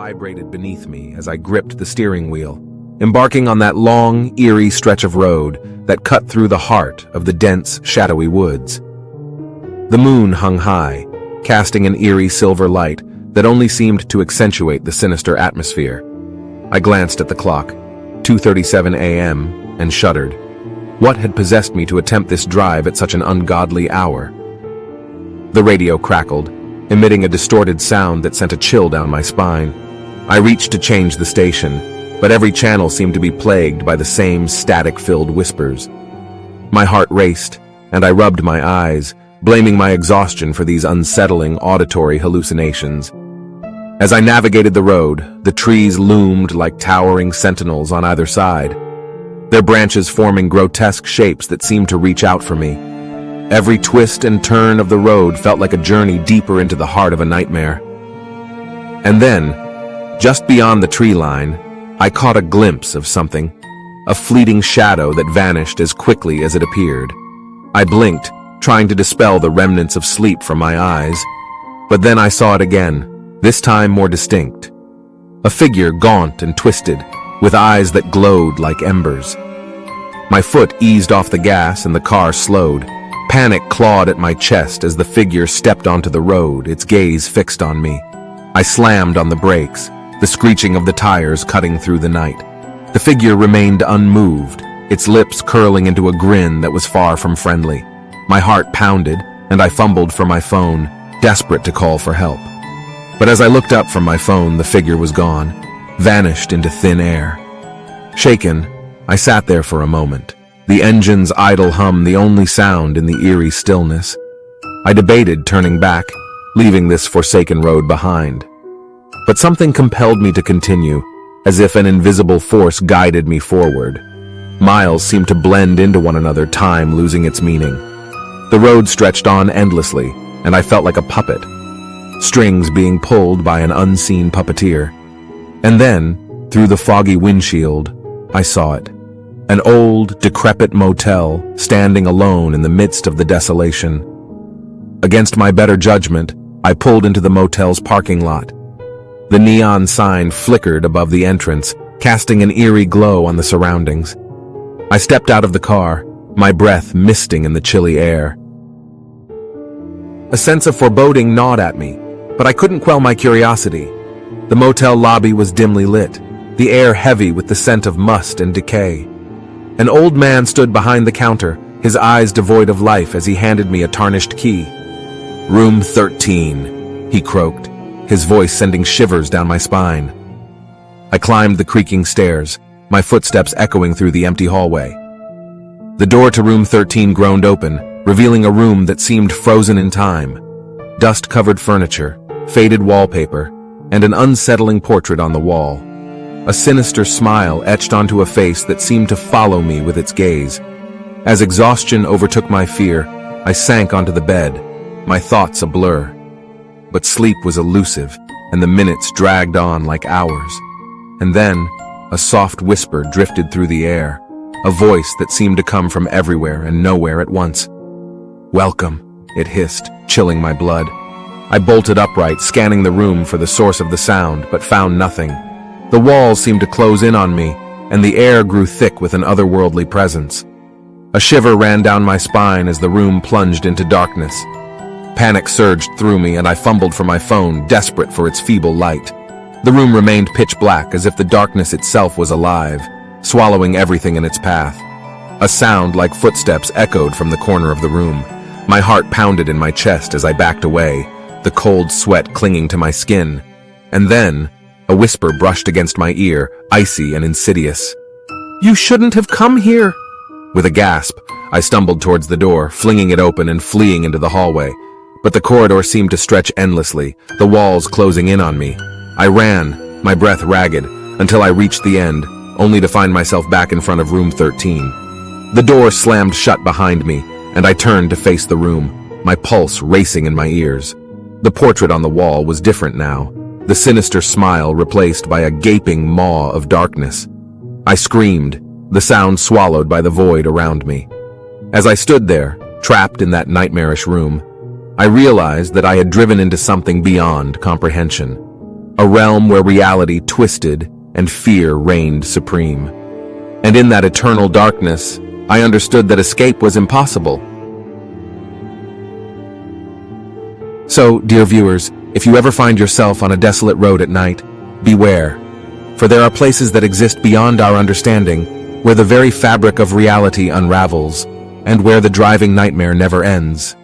vibrated beneath me as I gripped the steering wheel, embarking on that long, eerie stretch of road that cut through the heart of the dense, shadowy woods. The moon hung high, casting an eerie silver light that only seemed to accentuate the sinister atmosphere. I glanced at the clock, 2:37 a.m., and shuddered. What had possessed me to attempt this drive at such an ungodly hour? The radio crackled, emitting a distorted sound that sent a chill down my spine. I reached to change the station, but every channel seemed to be plagued by the same static-filled whispers. My heart raced, and I rubbed my eyes, blaming my exhaustion for these unsettling auditory hallucinations. As I navigated the road, the trees loomed like towering sentinels on either side, their branches forming grotesque shapes that seemed to reach out for me. Every twist and turn of the road felt like a journey deeper into the heart of a nightmare. And then, just beyond the tree line, I caught a glimpse of something, a fleeting shadow that vanished as quickly as it appeared. I blinked, trying to dispel the remnants of sleep from my eyes, but then I saw it again, this time more distinct. A figure gaunt and twisted, with eyes that glowed like embers. My foot eased off the gas and the car slowed. Panic clawed at my chest as the figure stepped onto the road, its gaze fixed on me. I slammed on the brakes, the screeching of the tires cutting through the night. The figure remained unmoved, its lips curling into a grin that was far from friendly. My heart pounded, and I fumbled for my phone, desperate to call for help. But as I looked up from my phone, the figure was gone, vanished into thin air. Shaken, I sat there for a moment, the engine's idle hum the only sound in the eerie stillness. I debated turning back, leaving this forsaken road behind. But something compelled me to continue, as if an invisible force guided me forward. Miles seemed to blend into one another, time losing its meaning. The road stretched on endlessly, and I felt like a puppet, strings being pulled by an unseen puppeteer. And then, through the foggy windshield, I saw it. An old, decrepit motel, standing alone in the midst of the desolation. Against my better judgment, I pulled into the motel's parking lot. The neon sign flickered above the entrance, casting an eerie glow on the surroundings. I stepped out of the car, my breath misting in the chilly air. A sense of foreboding gnawed at me, but I couldn't quell my curiosity. The motel lobby was dimly lit, the air heavy with the scent of must and decay. An old man stood behind the counter, his eyes devoid of life as he handed me a tarnished key. "Room 13, he croaked, his voice sending shivers down my spine. I climbed the creaking stairs, my footsteps echoing through the empty hallway. The door to room 13 groaned open, revealing a room that seemed frozen in time. Dust-covered furniture, faded wallpaper, and an unsettling portrait on the wall. A sinister smile etched onto a face that seemed to follow me with its gaze. As exhaustion overtook my fear, I sank onto the bed, my thoughts a blur. But sleep was elusive, and the minutes dragged on like hours. And then, a soft whisper drifted through the air, a voice that seemed to come from everywhere and nowhere at once. "Welcome," it hissed, chilling my blood. I bolted upright, scanning the room for the source of the sound, but found nothing. The walls seemed to close in on me, and the air grew thick with an otherworldly presence. A shiver ran down my spine as the room plunged into darkness. Panic surged through me, and I fumbled for my phone, desperate for its feeble light. The room remained pitch black, as if the darkness itself was alive, swallowing everything in its path. A sound like footsteps echoed from the corner of the room. My heart pounded in my chest as I backed away, the cold sweat clinging to my skin. And then, a whisper brushed against my ear, icy and insidious. "You shouldn't have come here." With a gasp, I stumbled towards the door, flinging it open and fleeing into the hallway. But the corridor seemed to stretch endlessly, the walls closing in on me. I ran, my breath ragged, until I reached the end, only to find myself back in front of room 13. The door slammed shut behind me, and I turned to face the room, my pulse racing in my ears. The portrait on the wall was different now, the sinister smile replaced by a gaping maw of darkness. I screamed, the sound swallowed by the void around me. As I stood there, trapped in that nightmarish room, I realized that I had driven into something beyond comprehension. a realm where reality twisted and fear reigned supreme. And in that eternal darkness, I understood that escape was impossible. So, dear viewers, if you ever find yourself on a desolate road at night, beware, for there are places that exist beyond our understanding, where the very fabric of reality unravels, and where the driving nightmare never ends.